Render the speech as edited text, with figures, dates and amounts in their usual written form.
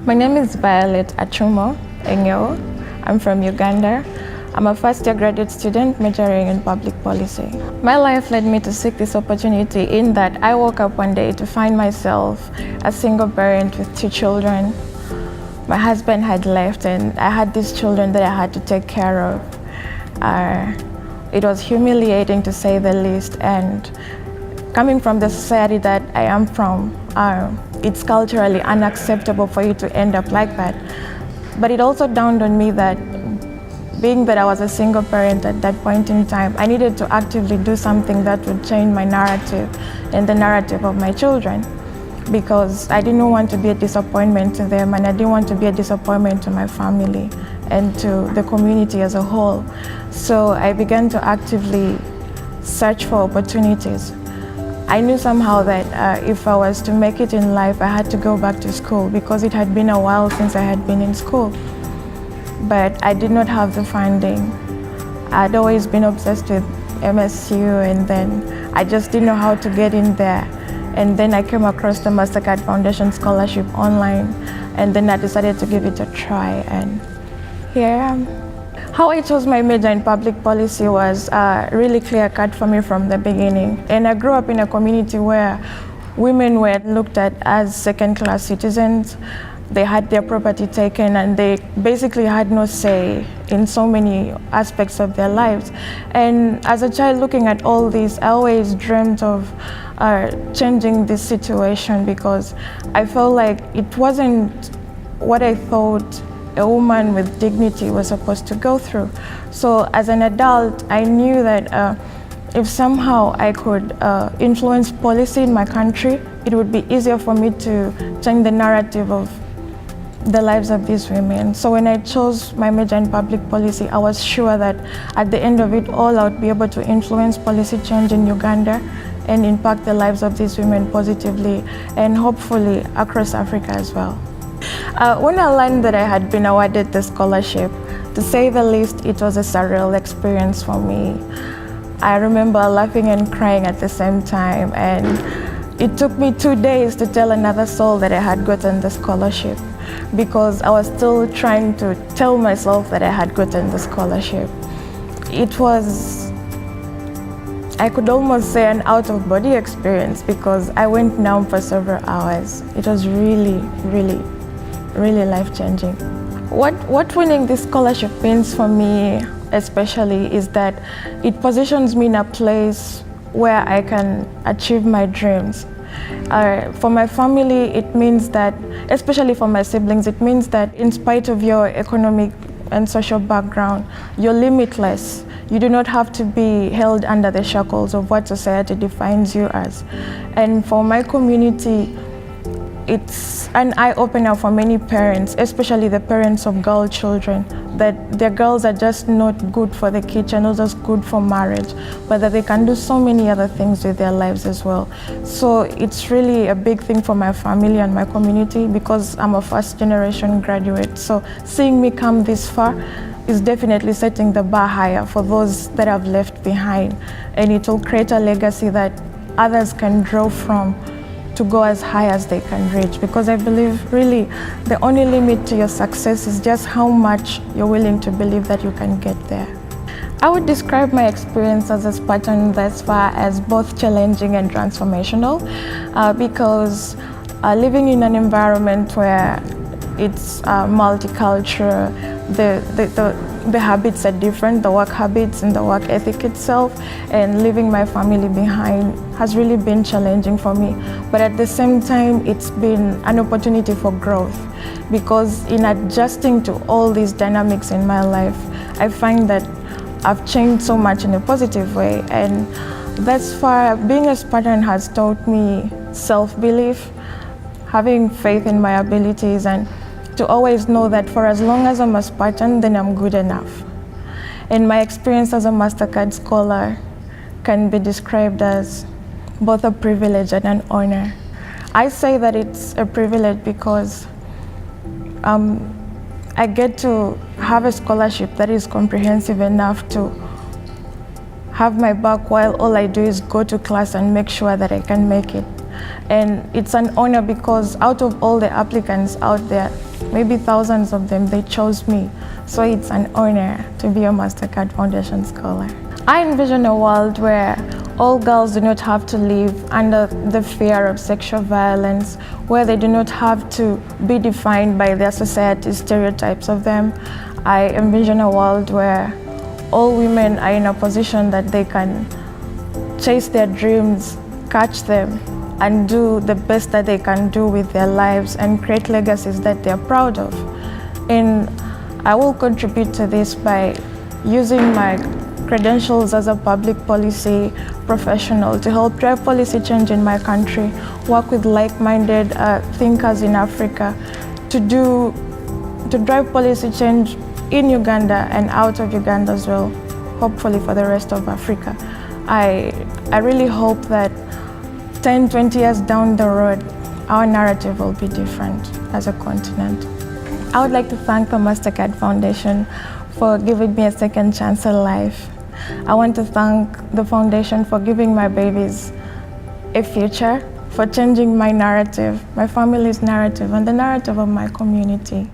My name is Violet Acumo. I'm from Uganda. I'm a first-year graduate student majoring in public policy. My life led me to seek this opportunity in that I woke up one day to find myself a single parent with 2 children. My husband had left and I had these children that I had to take care of. It was humiliating to say the least, and coming from the society that I am from, it's culturally unacceptable for you to end up like that. But it also dawned on me that being that I was a single parent at that point in time, I needed to actively do something that would change my narrative and the narrative of my children, because I didn't want to be a disappointment to them, and I didn't want to be a disappointment to my family and to the community as a whole. So I began to actively search for opportunities. I knew somehow that if I was to make it in life, I had to go back to school, because it had been a while since I had been in school. But I did not have the funding. I'd always been obsessed with MSU, and then I just didn't know how to get in there. And then I came across the Mastercard Foundation Scholarship online, and then I decided to give it a try, and here I am. How I chose my major in public policy was really clear-cut for me from the beginning. And I grew up in a community where women were looked at as second-class citizens. They had their property taken, and they basically had no say in so many aspects of their lives. And as a child looking at all this, I always dreamt of changing this situation, because I felt like it wasn't what I thought a woman with dignity was supposed to go through. So as an adult, I knew that if somehow I could influence policy in my country, it would be easier for me to change the narrative of the lives of these women. So when I chose my major in public policy, I was sure that at the end of it all, I would be able to influence policy change in Uganda and impact the lives of these women positively, and hopefully across Africa as well. When I learned that I had been awarded the scholarship, to say the least, it was a surreal experience for me. I remember laughing and crying at the same time, and it took me 2 days to tell another soul that I had gotten the scholarship, because I was still trying to tell myself that I had gotten the scholarship. It was, I could almost say, an out-of-body experience, because I went numb for several hours. It was really life-changing. What winning this scholarship means for me especially is that it positions me in a place where I can achieve my dreams. For my family, it means that, especially for my siblings, it means that in spite of your economic and social background, you're limitless. You do not have to be held under the shackles of what society defines you as. And for my community, it's an eye-opener for many parents, especially the parents of girl children, that their girls are just not good for the kitchen or just good for marriage, but that they can do so many other things with their lives as well. So it's really a big thing for my family and my community, because I'm a first-generation graduate. So seeing me come this far is definitely setting the bar higher for those that I've left behind, and it will create a legacy that others can draw from to go as high as they can reach, because I believe really the only limit to your success is just how much you're willing to believe that you can get there. I would describe my experience as a Spartan thus far as both challenging and transformational, because living in an environment where it's multicultural, the habits are different, the work habits and the work ethic itself, and leaving my family behind has really been challenging for me. But at the same time, it's been an opportunity for growth, because in adjusting to all these dynamics in my life, I find that I've changed so much in a positive way. And thus far, being a Spartan has taught me self-belief, having faith in my abilities, and to always know that for as long as I'm a Spartan, then I'm good enough. And my experience as a Mastercard scholar can be described as both a privilege and an honor. I say that it's a privilege because I get to have a scholarship that is comprehensive enough to have my back while all I do is go to class and make sure that I can make it. And it's an honor because out of all the applicants out there, maybe thousands of them, they chose me. So it's an honor to be a Mastercard Foundation Scholar. I envision a world where all girls do not have to live under the fear of sexual violence, where they do not have to be defined by their society's stereotypes of them. I envision a world where all women are in a position that they can chase their dreams, catch them, and do the best that they can do with their lives and create legacies that they're proud of. And I will contribute to this by using my credentials as a public policy professional to help drive policy change in my country, work with like-minded thinkers in Africa to drive policy change in Uganda and out of Uganda as well, hopefully for the rest of Africa. I really hope that 10, 20 years down the road, our narrative will be different as a continent. I would like to thank the Mastercard Foundation for giving me a second chance at life. I want to thank the foundation for giving my babies a future, for changing my narrative, my family's narrative, and the narrative of my community.